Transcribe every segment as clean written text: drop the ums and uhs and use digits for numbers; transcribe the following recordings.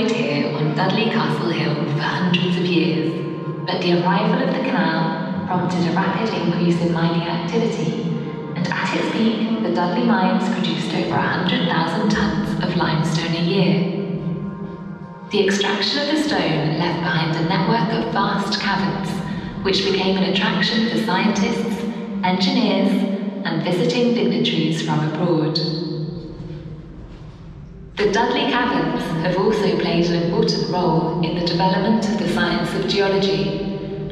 enjoyed here on Dudley Castle Hill for hundreds of years, but the arrival of the canal prompted a rapid increase in mining activity, and at its peak, the Dudley mines produced over 100,000 tons of limestone a year. The extraction of the stone left behind a network of vast caverns, which became an attraction for scientists, engineers, and visiting dignitaries from abroad. The Dudley caverns have also played an important role in the development of the science of geology,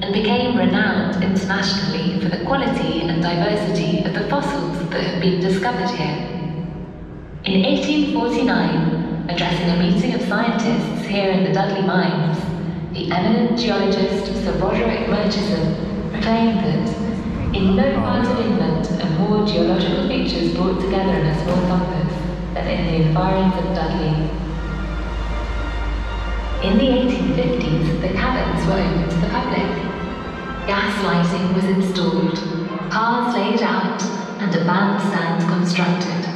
and became renowned internationally for the quality and diversity of the fossils that have been discovered here. In 1849, addressing a meeting of scientists here in the Dudley mines, the eminent geologist Sir Roderick Murchison proclaimed that in no part of England are more geological features brought together in a small compass than in the environs of Dudley. In the 1850s, the caverns were open to the public. Gas lighting was installed, cars laid out, and a bandstand constructed.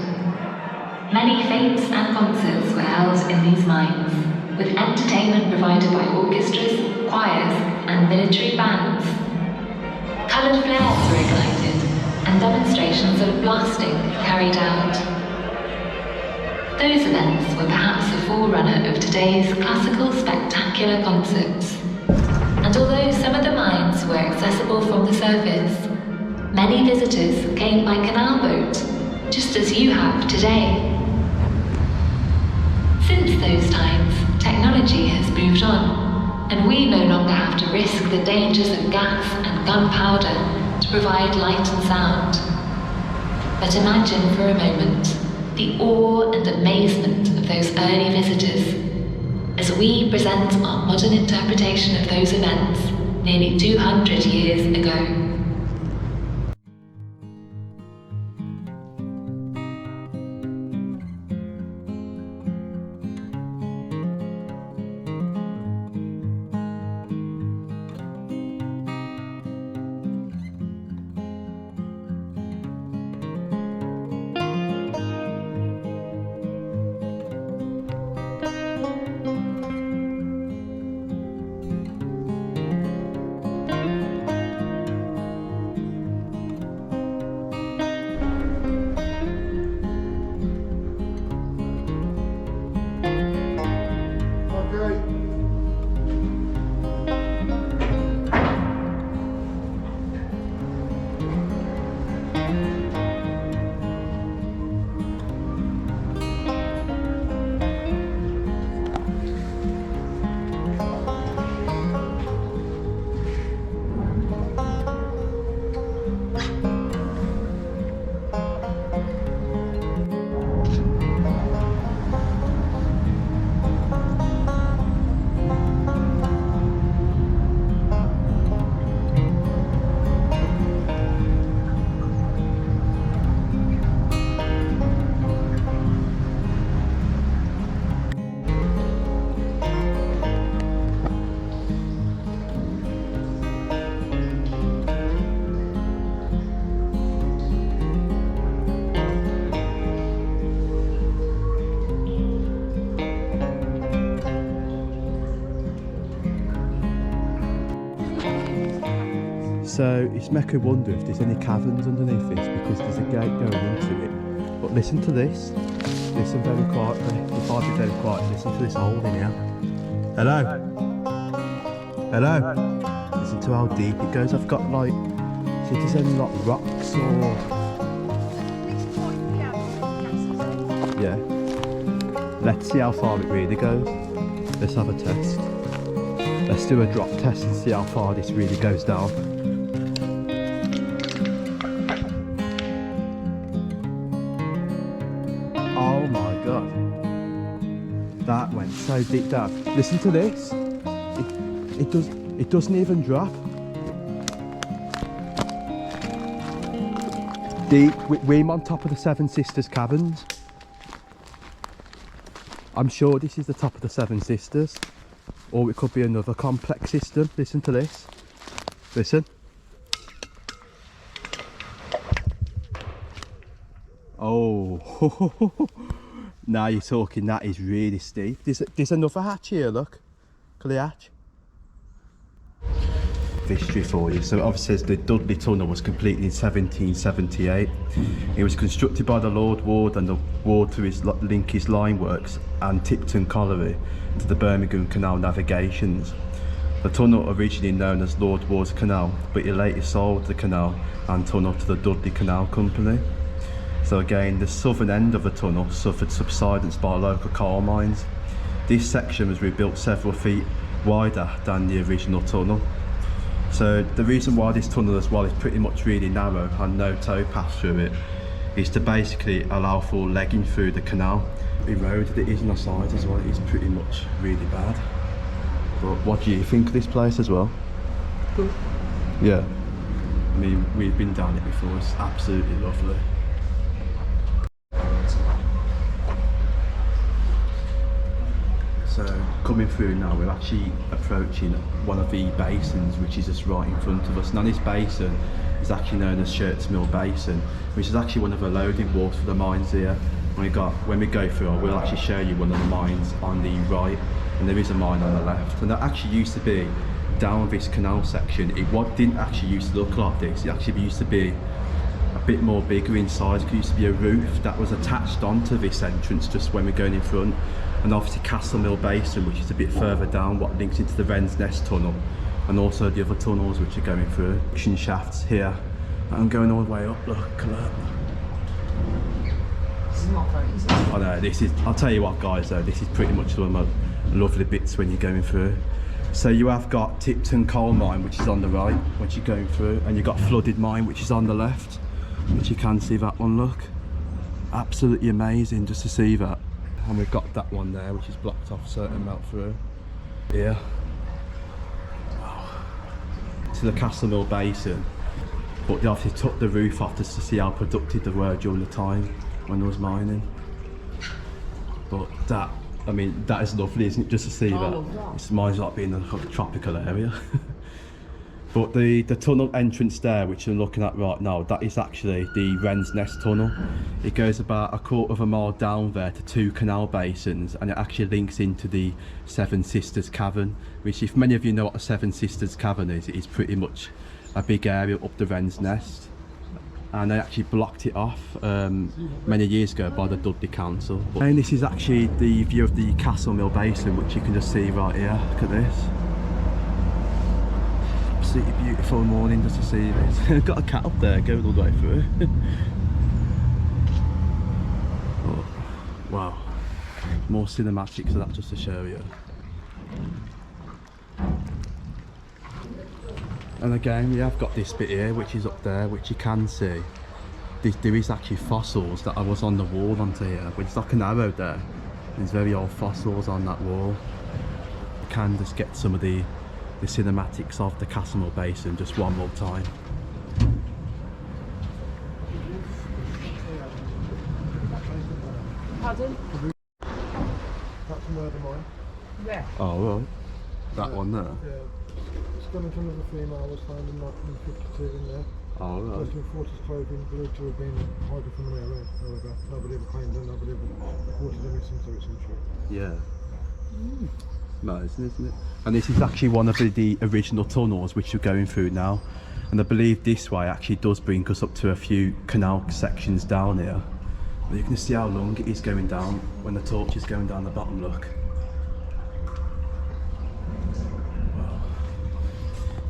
Many fetes and concerts were held in these mines, with entertainment provided by orchestras, choirs, and military bands. Coloured flares were ignited, and demonstrations of blasting carried out. Those events were perhaps a forerunner of today's classical spectacular concerts. And although some of the mines were accessible from the surface, many visitors came by canal boat, just as you have today. Since those times, technology has moved on, and we no longer have to risk the dangers of gas and gunpowder to provide light and sound. But imagine for a moment the awe and amazement of those early visitors as we present our modern interpretation of those events nearly 200 years ago. So it's make me wonder if there's any caverns underneath this, because there's a gate going into it. But listen to this. Listen very quietly. If I be very quiet, listen to this hole in here. Hello? Hello? Listen to how deep it goes. I've got like, see if there's any like rocks or... Yeah. Let's see how far it really goes. Let's have a test. Let's do a drop test and see how far this really goes down. Oh my god. That went so deep down. Listen to this. It doesn't even drop. Deep. We're on top of the Seven Sisters caverns. I'm sure this is the top of the Seven Sisters. Or it could be another complex system. Listen to this. Listen. Oh. Now you're talking, that is really steep. There's another hatch here, look. Look at the hatch. History for you. So it obviously says the Dudley Tunnel was completed in 1778. It was constructed by the Lord Ward and the Ward through his link his line works and Tipton Colliery to the Birmingham Canal navigations. The tunnel originally known as Lord Ward's Canal, but he later sold the canal and tunnel to the Dudley Canal Company. So again, the southern end of the tunnel suffered subsidence by local coal mines. This section was rebuilt several feet wider than the original tunnel. So the reason why this tunnel as well is pretty much really narrow and no towpath through it is to basically allow for legging through the canal. The road that it is on the side as well is pretty much really bad. But what do you think of this place as well? Good. Yeah. I mean, we've been down it before, it's absolutely lovely. So coming through now, we're actually approaching one of the basins which is just right in front of us. Now this basin is actually known as Shirts Mill Basin, which is actually one of the loading walls for the mines here. When we go through, we'll actually show you one of the mines on the right, and there is a mine on the left. And that actually used to be down this canal section. It didn't actually used to look like this. It actually used to be a bit more bigger in size. It used to be a roof that was attached onto this entrance just when we're going in front. And obviously Castle Mill Basin, which is a bit further down, what links into the Wren's Nest tunnel, and also the other tunnels which are going through. Suction shafts here, and going all the way up, look at that. This is not very easy. I know, I'll tell you what guys though, this is pretty much one of the lovely bits when you're going through. So you have got Tipton Coal Mine, which is on the right, once you're going through, and you've got Flooded Mine, which is on the left, which you can see that one, look. Absolutely amazing just to see that. And we've got that one there which is blocked off certain melt through here. Wow. To the Castle Mill Basin, but they obviously took the roof off just to see how productive they were during the time when there was mining. But that, I mean, that is lovely, isn't it, just to see that. It reminds me like being in a tropical area. But the tunnel entrance there, which you're looking at right now, that is actually the Wren's Nest tunnel. It goes about 1/4 mile down there to 2 canal basins, and it actually links into the Seven Sisters Cavern, which, if many of you know what the Seven Sisters Cavern is, it is pretty much a big area up the Wren's Nest. And they actually blocked it off many years ago by the Dudley Council. And this is actually the view of the Castle Mill Basin, which you can just see right here. Look at this. Absolutely beautiful morning just to see this. Got a cat up there going all the way through. Oh, wow, more cinematics of that just to show you. And again, we have got this bit here which is up there, which you can see. There is actually fossils that was on the wall onto here, but it's like an arrow there. There's very old fossils on that wall. You can just get some of the cinematics of the Castle Mill Basin just one more time. Pardon? That's a murder mine. Yeah. Oh right, that one there. Yeah. Skeleton of a female was found in 1952 in there. Oh right. Person with Fortis clothing believed to have been hiding from an area. However, nobody ever claimed her, nobody ever reported her missing, so it's untrue. Yeah. Amazing, isn't it? And this is actually one of the original tunnels which you're going through now. And I believe this way actually does bring us up to a few canal sections down here. But you can see how long it is going down when the torch is going down the bottom, look. Wow.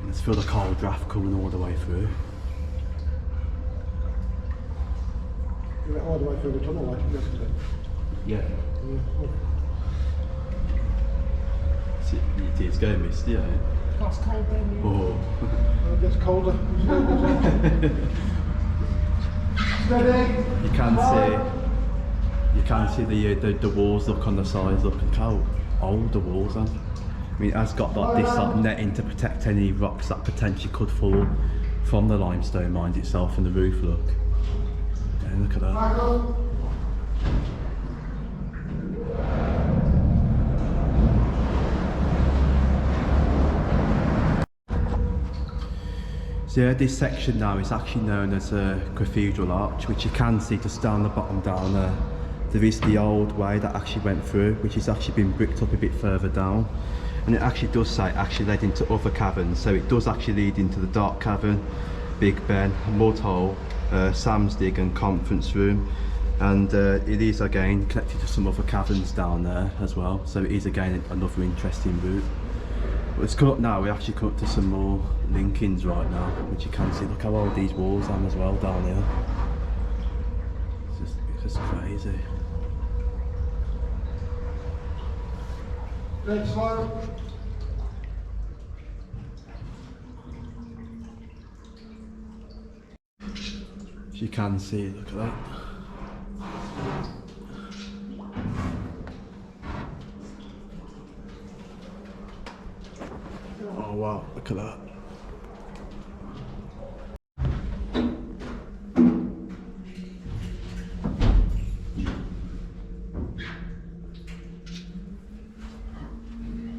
And let's feel the cold draft coming all the way through. You went all the way through the tunnel like yesterday. Yeah. Yeah. Oh. It's going misty, yeah. That's cold, baby. Oh. It gets colder. Steady. You can see the walls look on the sides. Look how old the walls are. I mean, it has got like this like netting to protect any rocks that potentially could fall from the limestone mines itself and the roof. Look. Yeah, look at that. So yeah, this section now is actually known as a cathedral arch, which you can see just down the bottom down there. there is the old way that actually went through, which has actually been bricked up a bit further down. And it actually does say it actually led into other caverns, so it does actually lead into the Dark Cavern, Big Ben, Mud Hole, Sam's Dig and Conference Room. And it is again connected to some other caverns down there as well, so it is again another interesting route. But it's come up now, we actually come up to some more linkings right now, which you can see. Look how old these walls are as well down here. It's just crazy. Next one. As you can see, look at that. Oh wow, look at that.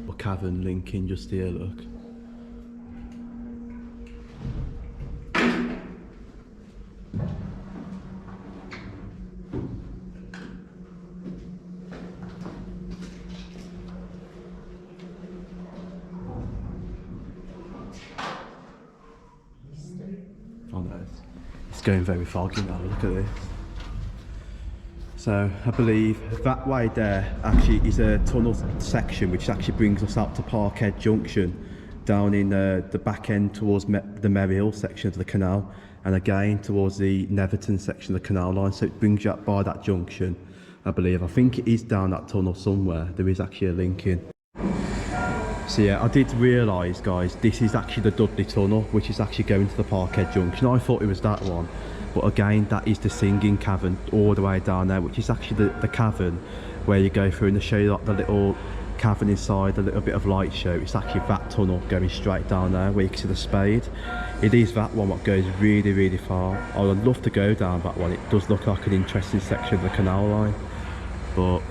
A cavern linking just here, look. Oh no, it's going very foggy now, look at this. So I believe that way there actually is a tunnel section which actually brings us up to Parkhead Junction, down in the back end towards the Merrill section of the canal, and again towards the Netherton section of the canal line. So it brings you up by that junction, I believe. I think it is down that tunnel somewhere. There is actually a link in. So yeah, I did realise, guys, this is actually the Dudley tunnel, which is actually going to the Parkhead Junction. I thought it was that one, but again, that is the Singing Cavern all the way down there, which is actually the cavern where you go through and they show you like the little cavern inside, a little bit of light show. It's actually that tunnel going straight down there where you can see the spade. It is that one that goes really, really far. I would love to go down that one. It does look like an interesting section of the canal line. But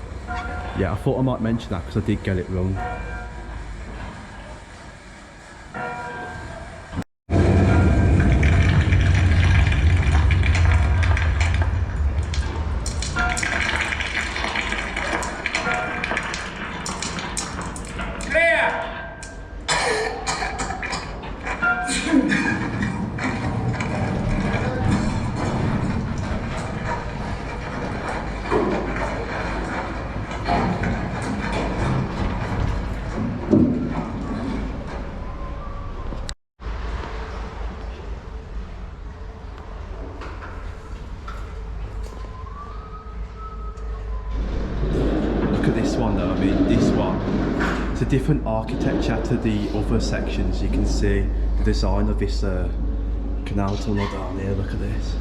yeah, I thought I might mention that because I did get it wrong. This one though, I mean this one, it's a different architecture to the other sections. You can see the design of this canal tunnel down here, look at this.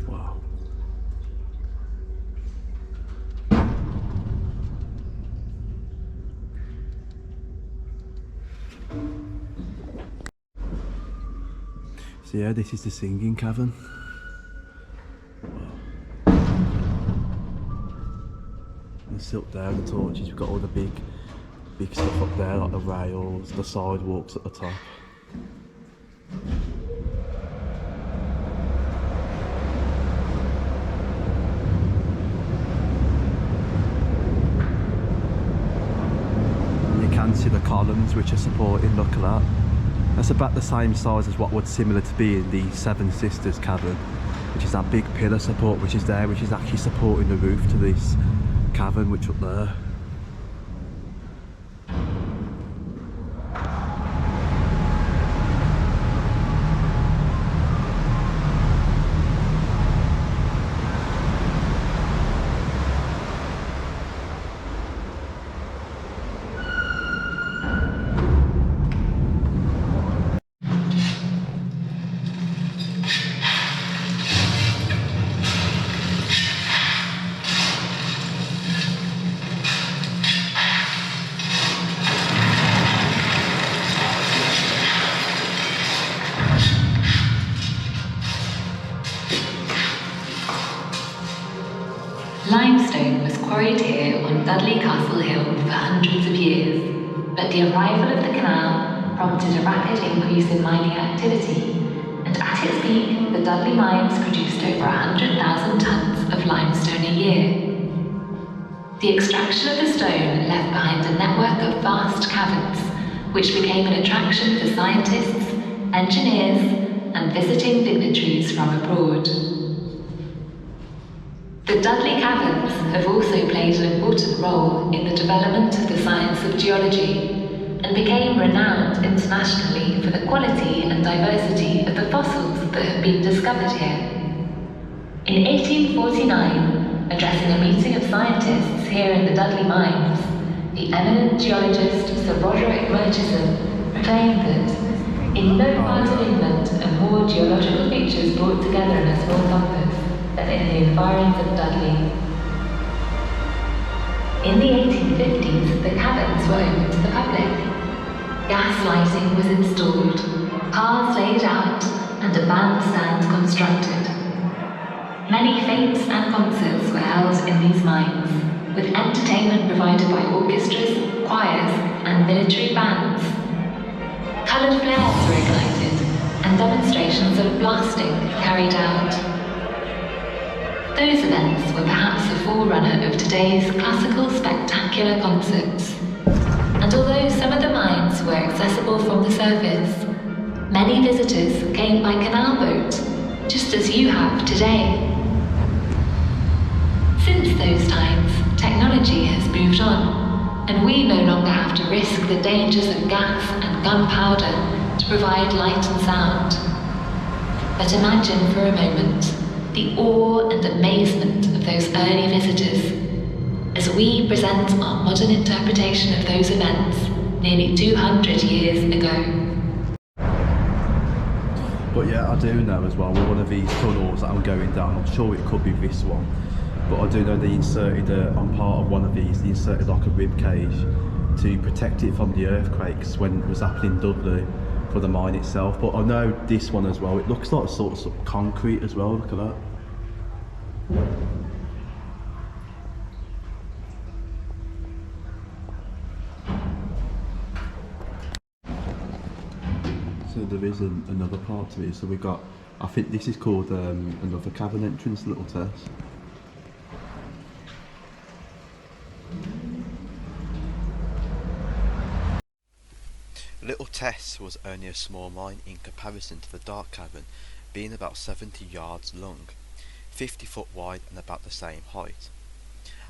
Wow. So yeah, this is the Singing Cavern. Wow. And still up there, the torches, we've got all the big stuff up there, like the rails, the sidewalks at the top. See the columns which are supporting, look at that. That's about the same size as what would similar to be in the Seven Sisters cavern, which is that big pillar support which is there, which is actually supporting the roof to this cavern which up there. Limestone was quarried here on Dudley Castle Hill for hundreds of years, but the arrival of the canal prompted a rapid increase in mining activity, and at its peak, the Dudley mines produced over 100,000 tons of limestone a year. The extraction of the stone left behind a network of vast caverns, which became an attraction for scientists, engineers, and visiting dignitaries from abroad. The Dudley caverns have also played an important role in the development of the science of geology, and became renowned internationally for the quality and diversity of the fossils that have been discovered here. In 1849, addressing a meeting of scientists here in the Dudley mines, the eminent geologist Sir Roderick Murchison proclaimed that in no part of England are more geological features brought together in a small compass than in the environs of Dudley. In the 1850s, the caverns were open to the public. Gas lighting was installed, cars laid out, and a bandstand constructed. Many fetes and concerts were held in these mines, with entertainment provided by orchestras, choirs, and military bands. Coloured flares were ignited, and demonstrations of blasting carried out. Those events were perhaps a forerunner of today's classical spectacular concerts. And although some of the mines were accessible from the surface, many visitors came by canal boat, just as you have today. Since those times, technology has moved on, and we no longer have to risk the dangers of gas and gunpowder to provide light and sound. But imagine for a moment the awe and amazement of those early visitors as we present our modern interpretation of those events nearly 200 years ago. But yeah, I do know as well, with one of these tunnels that I'm going down, I'm sure it could be this one, but I do know they inserted, on part of one of these, they inserted like a rib cage to protect it from the earthquakes when it was happening in Dudley for the mine itself. But I know this one as well, it looks like sort of concrete as well, look at that. So there is another part to it, so we've got, I think this is called another cavern entrance, little Tess. Little Tess was only a small mine in comparison to the dark cavern, being about 70 yards long, 50 foot wide and about the same height.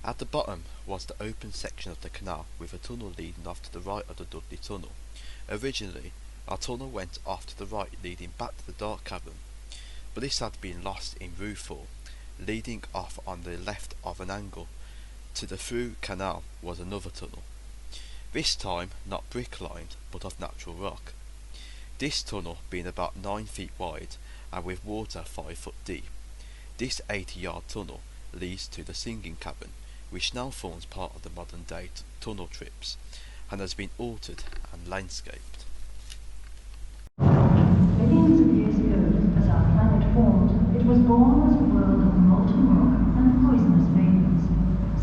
At the bottom was the open section of the canal with a tunnel leading off to the right of the Dudley tunnel. Originally, our tunnel went off to the right leading back to the dark cavern, but this had been lost in roofall. Leading off on the left of an angle to the through canal was another tunnel, this time not brick lined but of natural rock. This tunnel being about 9 feet wide and with water 5 foot deep. This 80-yard tunnel leads to the singing cavern, which now forms part of the modern day tunnel trips and has been altered and landscaped. Billions of years ago, as our planet formed, it was born as a world of molten rock and poisonous vapors.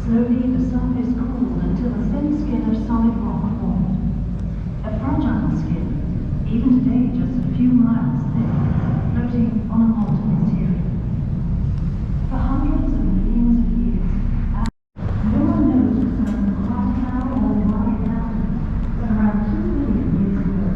Slowly the surface cooled until a thin skin of solid rock formed. A fragile skin, even today just a few miles thick, floating on a molten interior. For hundreds of millions of years, no one knows for certain quite how or why it happened, but around 2 billion years ago,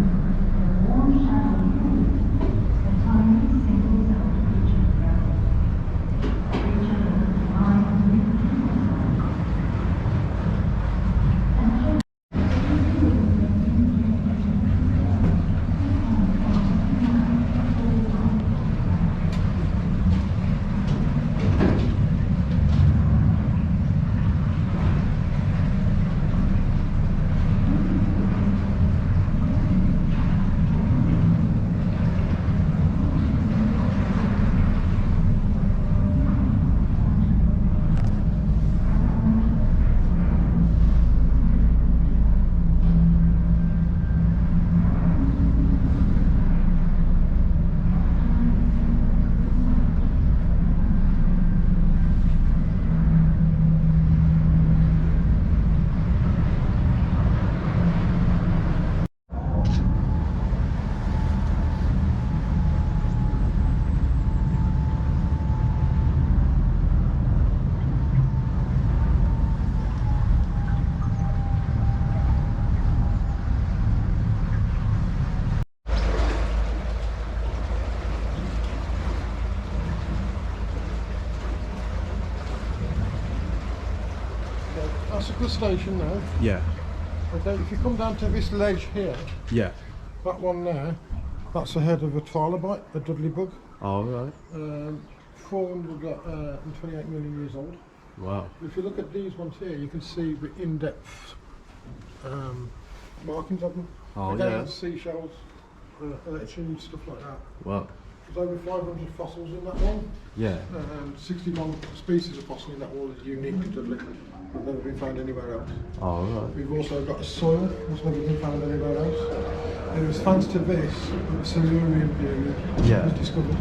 Geological station now. Yeah. Okay, if you come down to this ledge here, Yeah. that one there, that's the head of a trilobite, a Dudley bug. All right. 428 million years old. Wow. If you look at these ones here, you can see the in-depth markings of them. Oh, Again, yeah. seashells, urchins, stuff like that. Wow. There's over 500 fossils in that one. Yeah. 61 species of fossil in that wall is unique to Dudley. They've never been found anywhere else. All right. We've also got a soil that's never been found anywhere else. And it was thanks to this that the Silurian period Yeah. was discovered.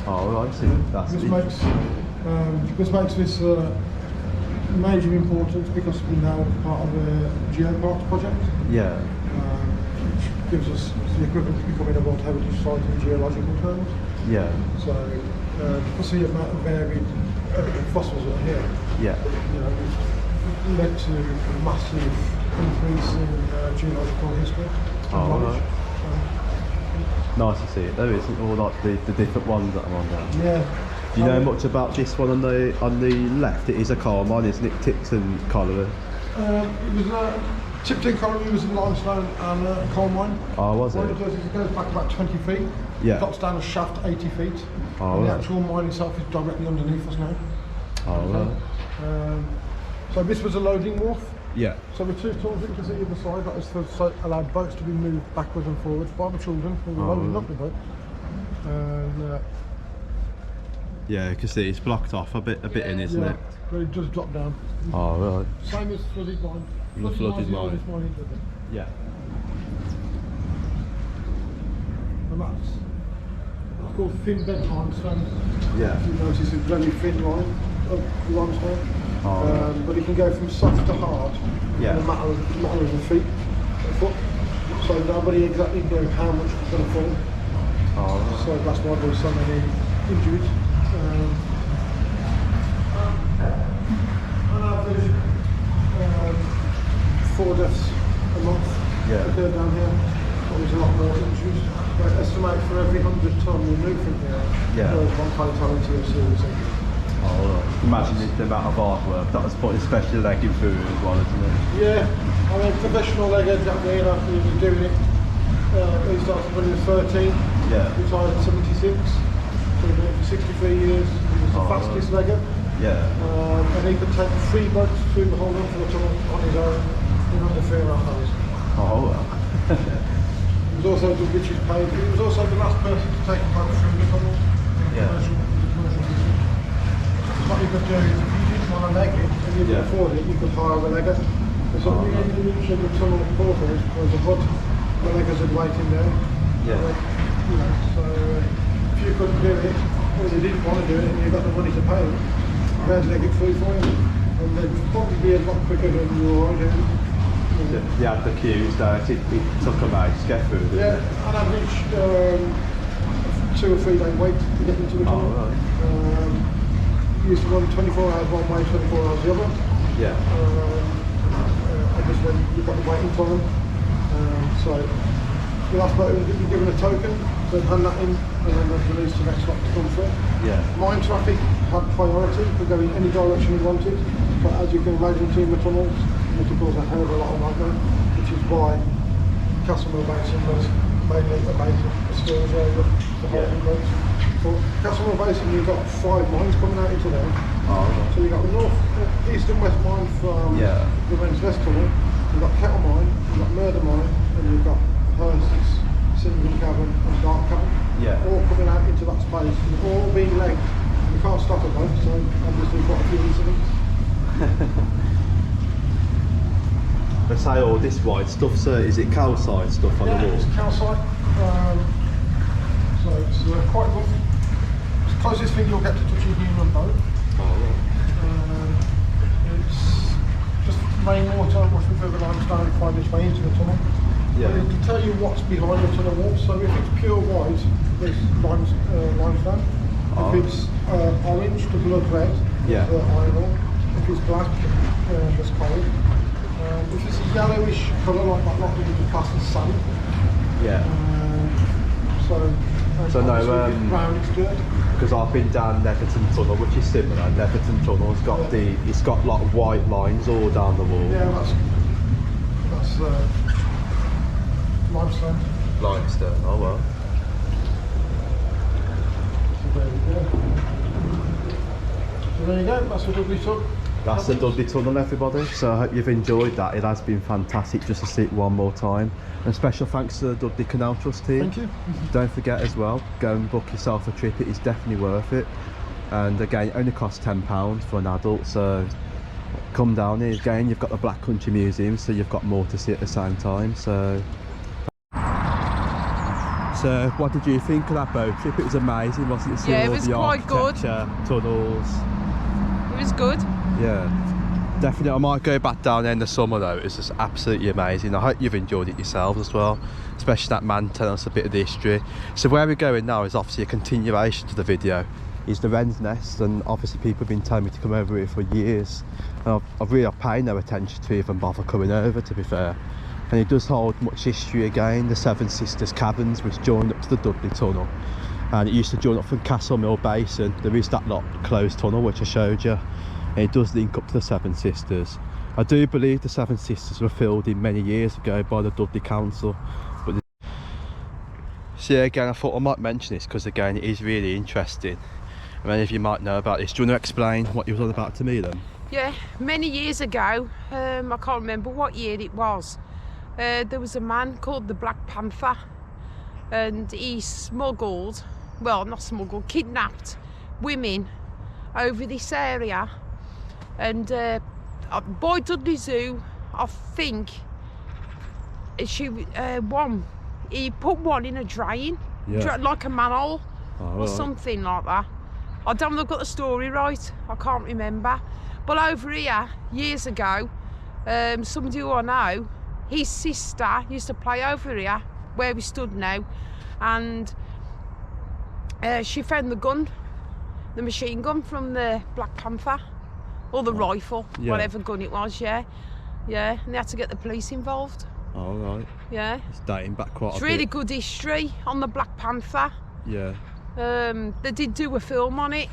All right. See, that's This it. makes this major importance because we're now part of a Geological project, Yeah. which gives us the equivalent to becoming a World Heritage Site in geological terms. Yeah. So, because the amount of varied fossils that are here, Yeah. you know, it's led to a massive increase in geological history. and Oh, knowledge. Nice to see it though, isn't it? All like the different ones that are on there. Yeah. Do you know much about this one on the left? It is a coal mine, isn't it? Tipton Colliery. It was Tipton Colliery was a limestone and a coal mine. Oh, was What it? it does is it goes back about 20 feet. Yeah. Drops down a shaft 80 feet. Oh, and the right. actual mine itself is directly underneath us now. Oh, right. So this was a loading wharf. Yeah. So the two tools that you can see either side, that is to allow boats to be moved backwards and forwards by the children who were Oh, loading right. up the boat. And Yeah, you can see it's blocked off a bit in, isn't yeah, it? but it does drop down. Oh, right. Same as flooded mine. The flooded mine's the mine. oldest mine in Dudley. Yeah. And it's called thin bed limestone. Yeah. You notice it's a very thin line of limestone. Oh, right. But it can go from soft to hard Yeah. in a matter of a foot. So nobody exactly knows how much it's going to fall. Oh, right. So that's why there's so many injuries. On average, 4 deaths a month Yeah. occur down here. But there's a lot more injuries. But estimate for every 100 tonne removed from here, Yeah. there's one fatality or serious injury. Oh, right. Imagine the amount of artwork that was put, especially legging through as well, isn't it? Yeah, I mean, professional legger, Jack Lean, after he was doing it, he started when he was 13, Yeah. retired at 76, so he did it for 63 years, he was the Oh, fastest legger, Yeah. and he could take 3 boats through the whole length of the tunnel on his own in under 3.5 hours. Oh, well. He was also, which is paid, he was also the last person to take a boat through the tunnel in Yeah. commercial business. What you could do is, if you didn't want to leg it and you could Yeah. afford it, you could hire a legger. So Oh, the end of the tunnel portals was a hut, the leggers would wait in there. Yeah. You know, so if you couldn't do it, or you didn't want to do it, and you got the money to pay it, they'd leg it free for you. And they'd probably be a lot quicker than you were doing. You had the queues there, it took a night to get through, didn't Yeah, it? on average, 2 or 3 day wait to get into the tunnel. Oh, right. Used to run 24 hours one way, 24 hours the other. Yeah. Obviously, you've got the waiting time. So, the last boat will be given a token, then hand that in, and then they'll release the next lot to come through. Yeah. Mine traffic had priority, could go in any direction you wanted, but as you can imagine, between the tunnels, it could cause a hell of a lot of nightmare, which is why Castlemore Basin was mainly a basin, a storage area for holding boats. But Castlemore Basin, you've got 5 mines coming out into there. Oh, So you've got the north, east and west mine from Yeah. the Wrens West Tunnel, you've got Kettle Mine, you've got Murder Mine, and you've got Hurst's, Severn Cavern and Dark Cavern. Yeah. All coming out into that space, and all being legged. You can't stop a boat, so obviously quite a few incidents. They say all this white stuff's, is it calcite stuff on the wall? It's calcite, so it's quite rough. It's the closest thing you'll get to touching a human boat. It's just rainwater washing through the limestone and find its way into the tunnel. Yeah. But it can tell you what's behind the tunnel wall. So if it's pure white, there's limestone. Oh. If it's orange to blood red, Yeah. there's iron ore. If it's black, there's coal. If it's a yellowish colour like that, like the class as sand. Yeah. So So no, obviously if it's brown, it's dirt. because I've been down Netherton Tunnel, which is similar. Netherton Tunnel's got it's got like white lines all down the wall. Yeah, that's limestone. Limestone, oh well. So there we go. So there you go, that's the Dudley Tunnel. That's the Dudley Tunnel, everybody. So I hope you've enjoyed that. It has been fantastic just to see it one more time. And special thanks to the Dudley Canal Trust team. Thank you. Don't forget as well, go and book yourself a trip. It is definitely worth it. And again, it only costs £10 for an adult. So come down here. Again, you've got the Black Country Museum, so you've got more to see at the same time. So what did you think of that boat trip? It was amazing, wasn't it? Seeing Yeah, it all was the quite good. architecture, tunnels. It was good. Yeah, definitely. I might go back down there in the summer though. It's just absolutely amazing. I hope you've enjoyed it yourselves as well, especially that man telling us a bit of the history. So where we're going now is obviously a continuation to the video. Is the wren's nest, and obviously people have been telling me to come over here for years, and I've really paid no attention to even bother coming over, to be fair. And it does hold much history again. The Seven Sisters Caverns, which joined up to the Dudley Tunnel, and it used to join up from Castle Mill Basin. There is that closed tunnel which I showed you, and it does link up to the Seven Sisters. I do believe the Seven Sisters were filled in many years ago by the Dudley Council. But so yeah, again, I thought I might mention this because again it is really interesting. Many of you might know about this. Do you want to explain what you was on about to me then? Yeah, many years ago, I can't remember what year it was, there was a man called the Black Panther, and he kidnapped women over this area, and by Dudley Zoo, I think he put one in a drain, like a manhole or something like that. I don't know if I've got the story right, I can't remember. But over here, years ago, somebody who I know, his sister used to play over here, where we stood now, and she found the gun, the machine gun from the Black Panther, or the rifle, whatever gun it was, yeah, and they had to get the police involved. Oh right. Yeah. It's dating back quite a bit. It's really good history on the Black Panther. Yeah. They did do a film on it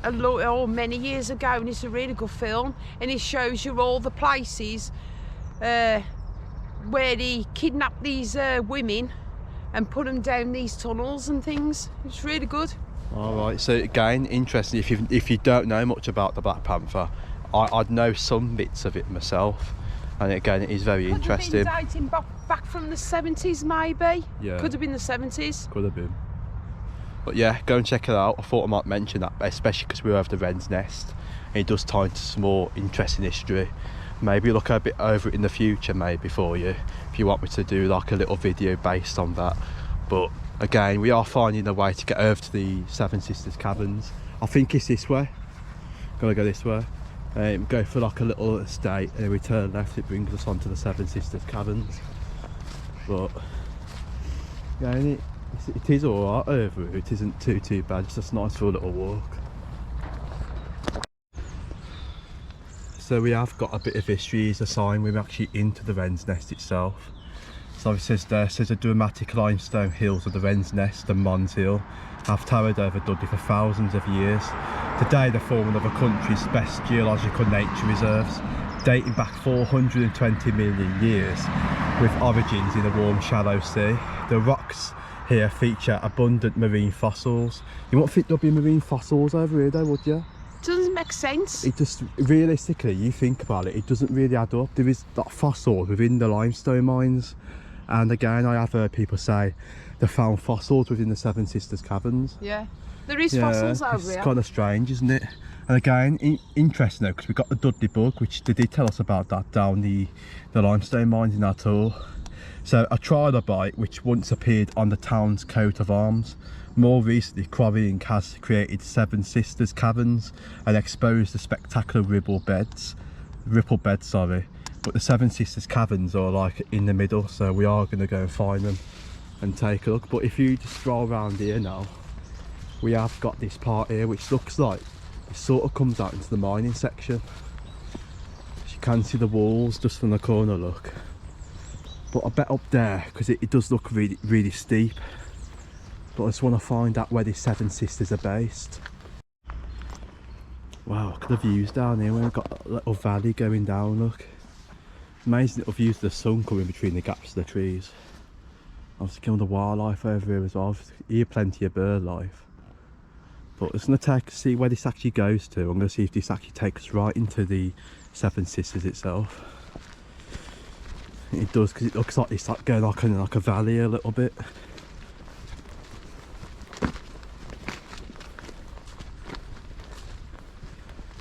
many years ago, and it's a really good film, and it shows you all the places where he kidnapped these women and put them down these tunnels and things. It's really good. Alright, so again, interesting. If you don't know much about the Black Panther, I'd know some bits of it myself, and again it is very interesting. Could have been dating back from the 70s maybe. Yeah. Could have been the 70s. Could have been. But yeah, go and check it out. I thought I might mention that, especially because we were over the wren's nest, and it does tie into some more interesting history. Maybe look a bit over it in the future, maybe for you, if you want me to do like a little video based on that. But again, we are finding a way to get over to the Seven Sisters Caverns. I think it's this way. Gotta go this way. Go for like a little estate, and then we turn left. It brings us onto the Seven Sisters Caverns. But again, it is alright over here. It isn't too bad. It's just nice for a little walk. So we have got a bit of history. As a sign we're actually into the wren's nest itself. So it says there, the dramatic limestone hills of the wren's nest and Mons Hill have towered over Dudley for thousands of years. Today they form one of the country's best geological nature reserves, dating back 420 million years, with origins in the warm shallow sea. The rocks here feature abundant marine fossils. You wouldn't think there'll be marine fossils over here though, would you? Doesn't make sense. It just, realistically, you think about it, it doesn't really add up. There is that fossils within the limestone mines, and again I have heard people say they found fossils within the Seven Sisters Caverns. Yeah, there is fossils over here. It's kind of strange, isn't it? And again, interesting though, because we got the Dudley bug, which they did tell us about that down the limestone mines in our tour. So a trilobite, which once appeared on the town's coat of arms. More recently, quarrying has created Seven Sisters Caverns and exposed the spectacular ripple beds, but the Seven Sisters Caverns are like in the middle, so we are going to go and find them and take a look. But if you just stroll around here now, we have got this part here which looks like it sort of comes out into the mining section. As you can see the walls just from the corner, look. But I bet up there, because it does look really steep. but I just want to find out where the Seven Sisters are based. Wow, look at the views down here. We've got a little valley going down, look. Amazing little views of the sun coming between the gaps of the trees. Obviously killing the wildlife over here as well. Here plenty of bird life. But it's going to see where this actually goes to. I'm going to see if this actually takes us right into the Seven Sisters itself. It does, because it looks like it's like going like a valley a little bit.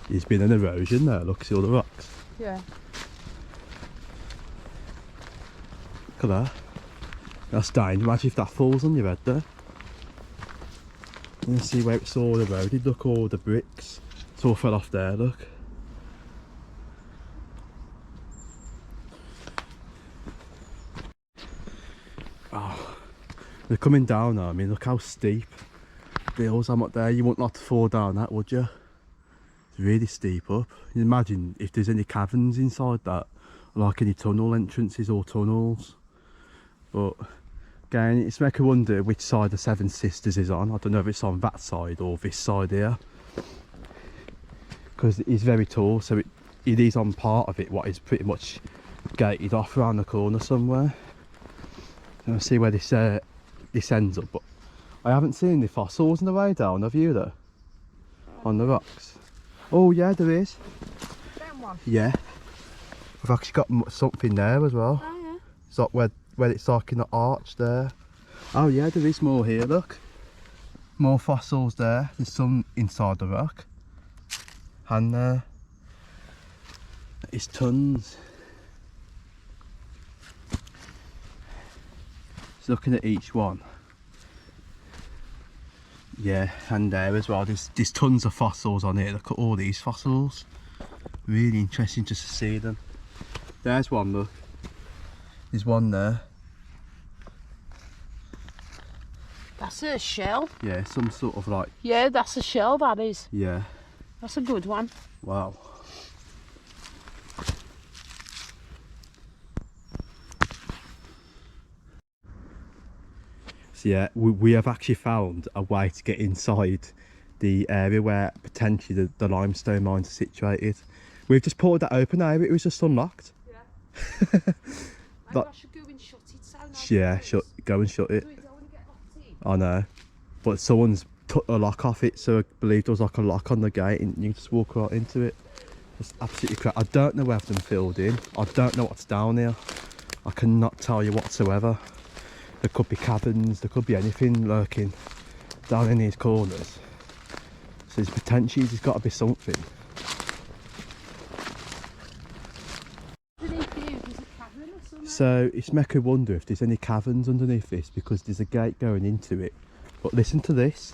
There's been an erosion there, look, see all the rocks? Yeah. Look at that. That's dying. Imagine if that falls on your head there. You can see where it's all eroded, look, all the bricks. It's all fell off there, look. Oh, they're coming down now. I mean, look how steep the hills are up there. You wouldn't like to fall down that, would you? It's really steep up. You imagine if there's any caverns inside that, like any tunnel entrances or tunnels. But again, it's making me wonder which side the Seven Sisters is on. I don't know if it's on that side or this side here, because it's very tall, so it is on part of it what is pretty much gated off around the corner somewhere. I'll see where this ends up, but I haven't seen the fossils on the way down, have you there? On the rocks? Oh yeah, there is. That one? Yeah. We've actually got something there as well. Oh yeah. It's like where it's like in the arch there. Oh yeah, there is more here, look. More fossils there. There's some inside the rock. And there. It's tons. Just looking at each one. Yeah, and there as well. There's tons of fossils on here. Look at all these fossils. Really interesting just to see them. There's one, look. There's one there. That's a shell. Yeah, some sort of like... Yeah, that's a shell, that is. Yeah. That's a good one. Wow. So yeah, we have actually found a way to get inside the area where potentially the limestone mines are situated. We've just pulled that open area, it was just unlocked. Yeah. Maybe I should go and shut it so yeah, go and shut it. I know. But someone's took a lock off it, so I believe there was like a lock on the gate and you can just walk right into it. It's absolutely crap. I don't know where them filled in. I don't know what's down here. I cannot tell you whatsoever. There could be caverns, there could be anything lurking down in these corners. So there's potentially, there's got to be something. So it's making me wonder if there's any caverns underneath this, because there's a gate going into it. But listen to this.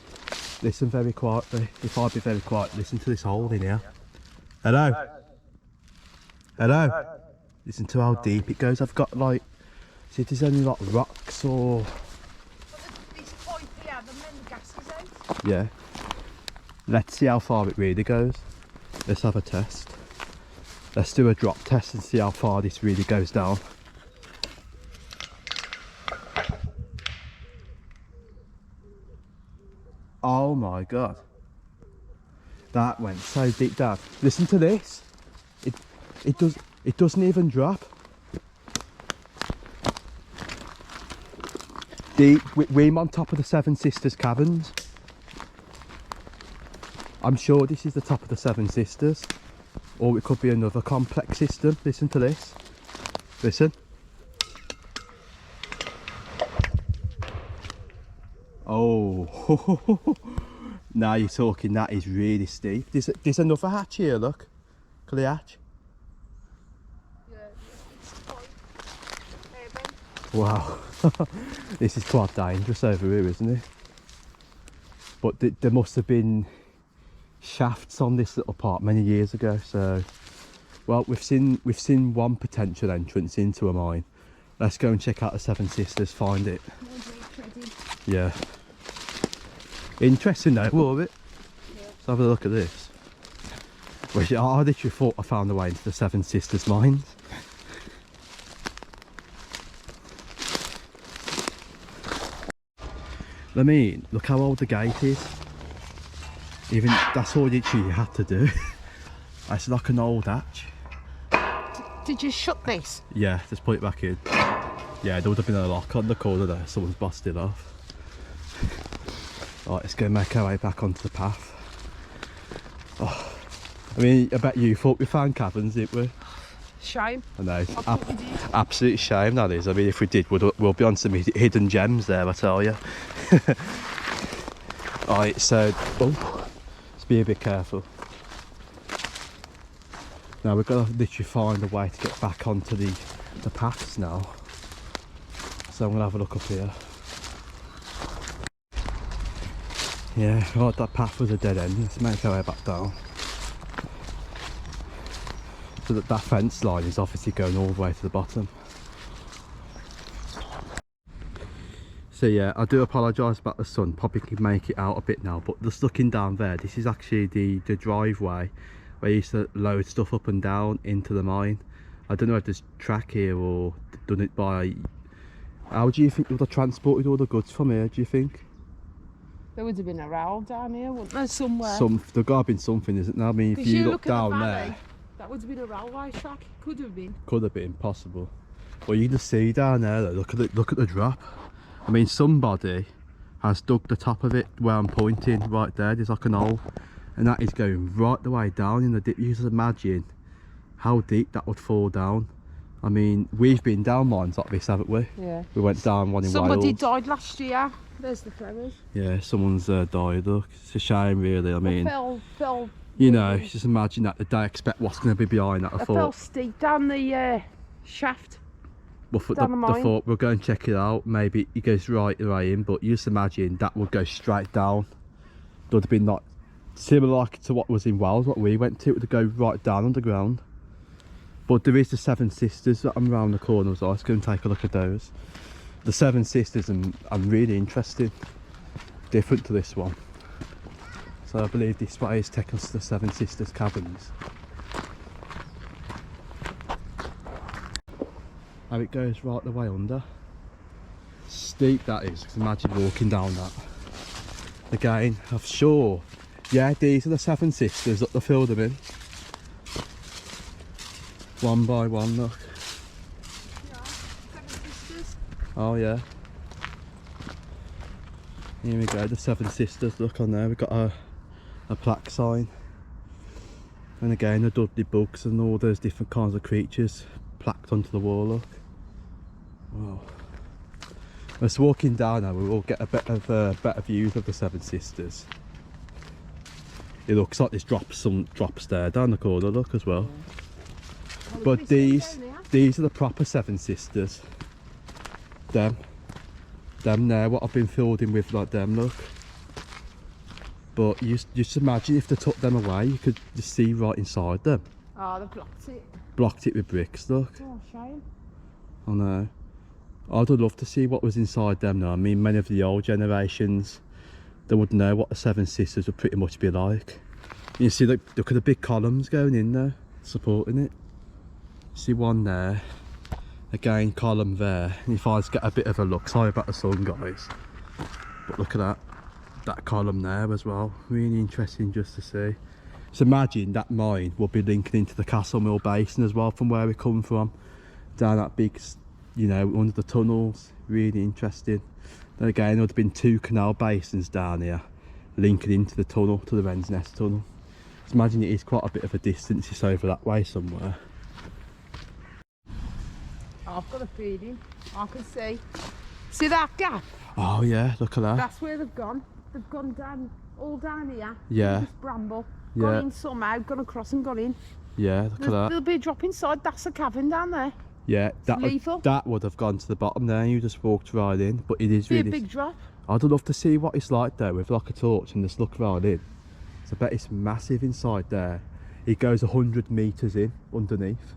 Listen very quietly. If I be very quiet, listen to this hole in here. Hello? Hello? Listen to how deep it goes. I've got like, see if there's any like rocks or... This pipe here, the main gas is out. Yeah. Let's see how far it really goes. Let's have a test. Let's do a drop test and see how far this really goes down. Oh my god. That went so deep down. Listen to this. It doesn't even drop. We're on top of the Seven Sisters caverns. I'm sure this is the top of the Seven Sisters, or it could be another complex system. Listen to this. Listen. Oh, now you're talking. That is really steep. There's another hatch here. Look, look at the hatch. Yeah, it's quite heavy. Wow, this is quite dangerous over here, isn't it? But there must have been shafts on this little part many years ago. So, well, we've seen one potential entrance into a mine. Let's go and check out the Seven Sisters. Find it. Yeah. Interesting though, wasn't it? Yeah. Let's have a look at this. Which I literally thought I found the way into the Seven Sisters mines. I mean, look how old the gate is. Even that's all you had to do. It's like an old hatch. Did you shut this? Yeah, just put it back in. Yeah, there would have been a lock on the corner there. Someone's busted off. Right, let's go make our way back onto the path. Oh, I mean, I bet you thought we found caverns, didn't we? Shame. I know, it's absolute shame that is. I mean, if we did, we'll be on some hidden gems there, I tell you. Right, so, let's be a bit careful. Now we've got to literally find a way to get back onto the paths now. So I'm going to have a look up here. Yeah, right, that path was a dead end. Let's make our way back down. So that fence line is obviously going all the way to the bottom. So yeah, I do apologise about the sun, probably can make it out a bit now, but just looking down there, this is actually the driveway where I used to load stuff up and down into the mine. I don't know if there's track here or done it by... How do you think they would have transported all the goods from here, do you think? There would have been a rail down here, wouldn't there, somewhere? There's got to have been something, isn't there? I mean, if you look down there... That would have been a railway track, could have been. Could have been, possible. Well, you can just see down there, look at the drop. I mean, somebody has dug the top of it where I'm pointing, right there, there's like an hole. And that is going right the way down in the dip. You can just imagine how deep that would fall down. I mean, we've been down mines like this, haven't we? Yeah. We went down one in Wales. Somebody died last year. There's the flowers. Yeah, someone's died, look. It's a shame, really. I mean, fell, you know, just imagine that they expect what's going to be behind that. I thought. Fell steep down the shaft. Well, they thought we'll go and check it out. Maybe it goes right in, but you just imagine that would go straight down. There would have been like similar like to what was in Wales, what we went to. It would go right down underground. But there is the Seven Sisters that I'm around the corner, so let's go and take a look at those. The Seven Sisters are really interesting, different to this one. So I believe this way is taking us to the Seven Sisters caverns. How it goes right the way under. Steep that is, because imagine walking down that. Again, I'm sure, yeah, these are the Seven Sisters that they filled them in. One by one, look. Yeah, Seven Sisters. Oh yeah. Here we go, the Seven Sisters, look on there, we've got a plaque sign. And again, the Dudley bugs and all those different kinds of creatures plaqued onto the wall, look. Wow. Let's walking down now, we will get a bit of better views of the Seven Sisters. It looks like there's drops there down the corner, look, as well. Yeah. But these are the proper Seven Sisters. Them there, what I've been filled in with, like them, look. But you just imagine if they took them away, you could just see right inside them. Oh, they blocked it. Blocked it with bricks, look. Oh, shame. I know. I'd love to see what was inside them now. I mean, many of the old generations, they would know what the Seven Sisters would pretty much be like. You see, look at the big columns going in there, supporting it. See one there, again column there. And if I just get a bit of a look, sorry about the sun, guys, but look at that column there as well. Really interesting just to see. So imagine that mine will be linking into the Castle Mill Basin as well, from where we come from, down that big, you know, under the tunnels. Really interesting. Then again, there would have been two canal basins down here linking into the tunnel, to the Wren's Nest tunnel. So imagine it is quite a bit of a distance, it's over that way somewhere. I've got a feeling, I can see that gap? Oh yeah, look at that. That's where they've gone down, all down here. Yeah. This bramble, gone in somehow, gone across and gone in. Yeah, look at that. There'll be a drop inside, that's a cavern down there. Yeah, that would have gone to the bottom there, you just walked right in, but it is really... a big drop. I'd love to see what it's like there with like a torch and just look right in. So I bet it's massive inside there. It goes 100 metres in underneath.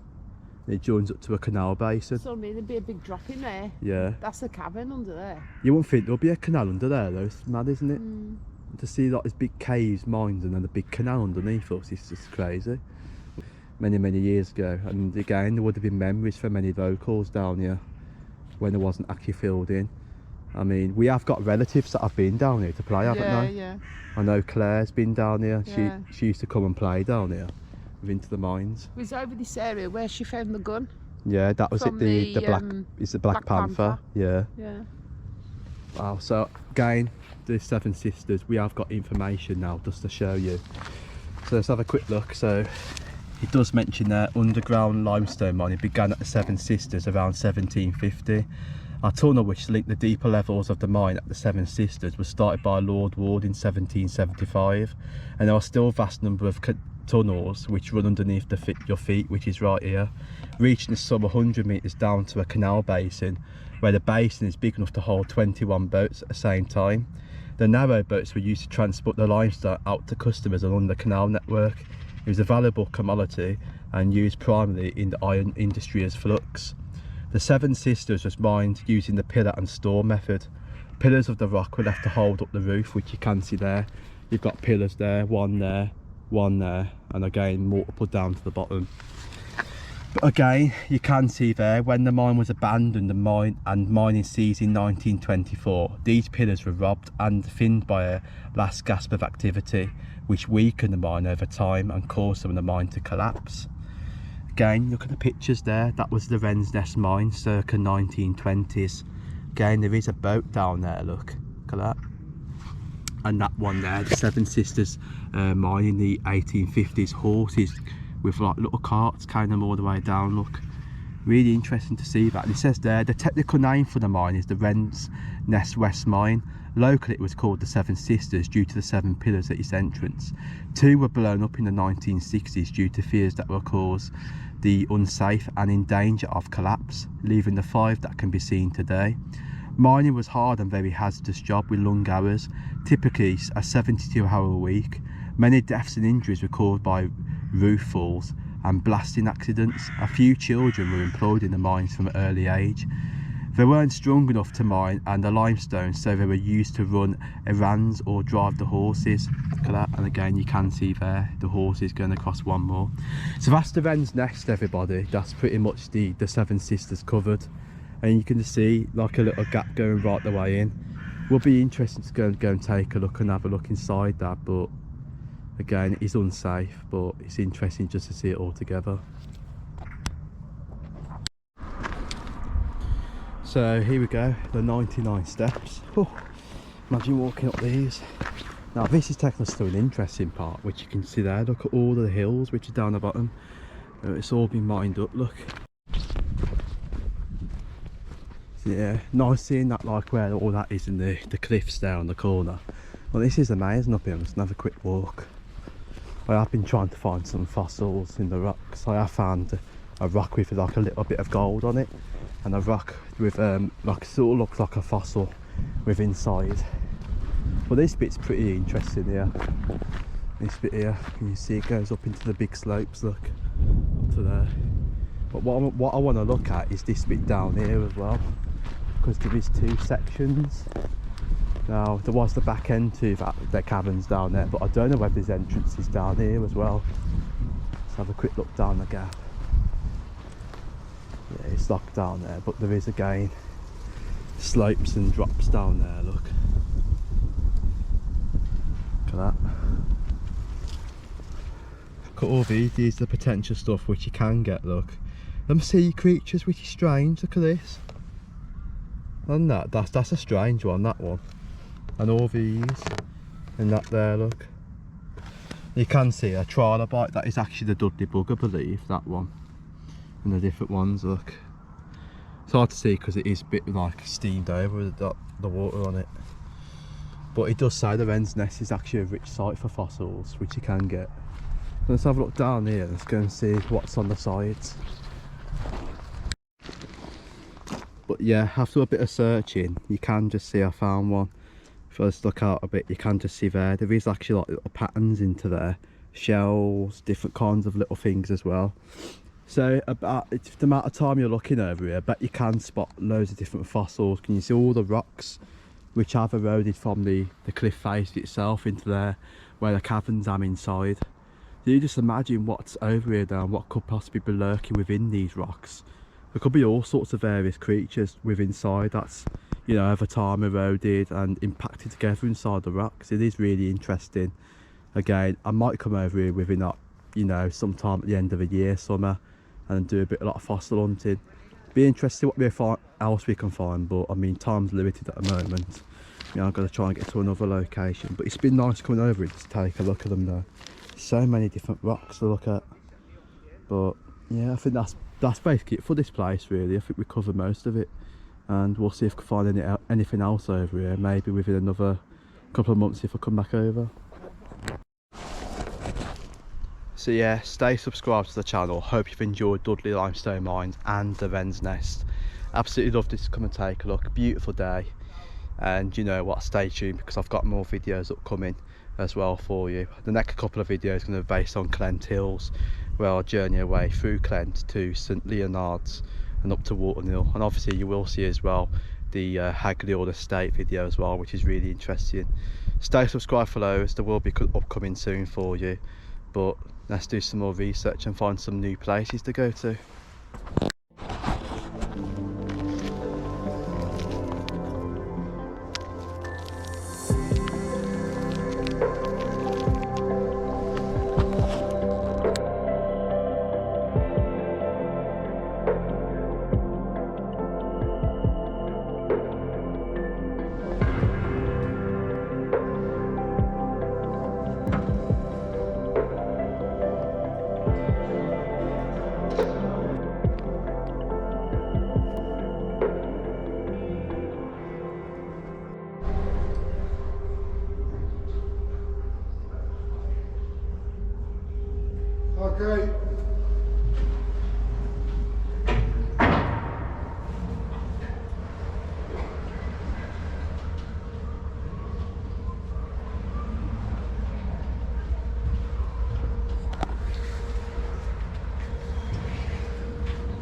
And it joins up to a canal basin. So I mean, there'd be a big drop in there. Yeah. That's a cavern under there. You wouldn't think there'll be a canal under there though, it's mad, isn't it? To see like these big caves, mines, and then a big canal underneath us, it's just crazy. Many years ago, and again there would have been memories for many locals down here when it wasn't actually filled in. I mean, we have got relatives that have been down here to play, haven't they? Yeah. I know Claire's been down here. Yeah. She used to come and play down here, into the mines. It was over this area where she found the gun. Yeah, that was From it. The black. It's the Black Black Panther. Panther. Yeah. Yeah. Wow. So again, the Seven Sisters. We have got information now just to show you. So let's have a quick look. So it does mention there underground limestone mining began at the Seven Sisters around 1750. A tunnel which linked the deeper levels of the mine at the Seven Sisters was started by Lord Ward in 1775, and there are still a vast number of tunnels which run underneath your feet, which is right here, reaching some 100 metres down to a canal basin, where the basin is big enough to hold 21 boats at the same time. The narrow boats were used to transport the limestone out to customers along the canal network. It was a valuable commodity and used primarily in the iron industry as flux. The Seven Sisters was mined using the pillar and store method. Pillars of the rock were left to hold up the roof, which you can see there. You've got pillars there, one there, and again multiple down to the bottom. But again, you can see there, when the mine was abandoned and mining ceased in 1924, these pillars were robbed and thinned by a last gasp of activity, which weakened the mine over time and caused some of the mine to collapse. Again, look at the pictures there. That was the Wren's Nest mine, circa 1920s. Again, there is a boat down there, look at that. And that one there, the Seven Sisters mine in the 1850s, horses with like little carts carrying them all the way down, look. Really interesting to see that. And it says there, the technical name for the mine is the Wren's Nest West Mine. Locally it was called the Seven Sisters due to the 7 pillars at its entrance. 2 were blown up in the 1960s due to fears that will cause the unsafe and in danger of collapse, leaving the 5 that can be seen today. Mining was hard and very hazardous job with long hours, typically a 72-hour week. Many deaths and injuries were caused by roof falls and blasting accidents. A few children were employed in the mines from an early age. They weren't strong enough to mine and the limestone, so they were used to run errands or drive the horses. Look at that, and again you can see there the horses going across one more. So that's the Wren's Nest, everybody. That's pretty much the Seven Sisters covered, and you can see like a little gap going right the way in. Will be interesting to go and take a look and have a look inside that, but again it is unsafe, but it's interesting just to see it all together. So here we go, the 99 steps. Oh, imagine walking up these. Now this is taking us to an interesting part, which you can see there. Look at all the hills which are down the bottom. It's all been mined up, look. So yeah, nice seeing that, like where all that is in the cliffs there on the corner. Well, this is amazing up here. Let's have a quick walk. I have been trying to find some fossils in the rocks. I have found a rock with like a little bit of gold on it, and a rock with like sort of looks like a fossil with inside. Well, this bit's pretty interesting here. This bit here, can you see it goes up into the big slopes, look, up to there. But what I want to look at is this bit down here as well, because there is 2 sections. Now there was the back end to that, the caverns down there, but I don't know whether there's entrances down here as well. Let's have a quick look down the gap. Yeah, it's locked down there, but there is again slopes and drops down there, look. Look at that. Look at all these are the potential stuff which you can get, look. Them sea creatures, which is strange, look at this. And that's a strange one, that one. And all these, and that there, look. You can see a trilobite, that is actually the Dudley bug, I believe, that one. And the different ones, look. It's hard to see because it is a bit like steamed over with the water on it. But it does say the Wren's Nest is actually a rich site for fossils, which you can get. So let's have a look down here, let's go and see what's on the sides. But yeah, after a bit of searching, you can just see I found one. If I just look out a bit, you can just see there is actually like little patterns into there, shells, different kinds of little things as well. So about the amount of time you're looking over here, I bet you can spot loads of different fossils. Can you see all the rocks which have eroded from the cliff face itself into there, where the caverns are inside. Do you just imagine what's over here now and what could possibly be lurking within these rocks? There could be all sorts of various creatures within inside. That's, you know, over time eroded and impacted together inside the rocks. It is really interesting. Again, I might come over here within that, you know, sometime at the end of the year, summer, and do a lot of fossil hunting. Be interested what else we can find, but I mean, time's limited at the moment. You know, I've got to try and get to another location, but it's been nice coming over here to take a look at them though. So many different rocks to look at. But yeah, I think that's basically it for this place really. I think we covered most of it, and we'll see if we can find anything else over here, maybe within another couple of months if I come back over. So yeah, stay subscribed to the channel. Hope you've enjoyed Dudley limestone mines and the wren's nest. Absolutely loved it to come and take a look. Beautiful day, and you know what, stay tuned because I've got more videos upcoming as well for you. The next couple of videos are going to be based on Clent Hills, where I'll journey away through Clent to St Leonard's and up to Watermill, and obviously you will see as well the Hagley Estate video as well, which is really interesting. Stay subscribed for those. There will be upcoming soon for you, but let's do some more research and find some new places to go to.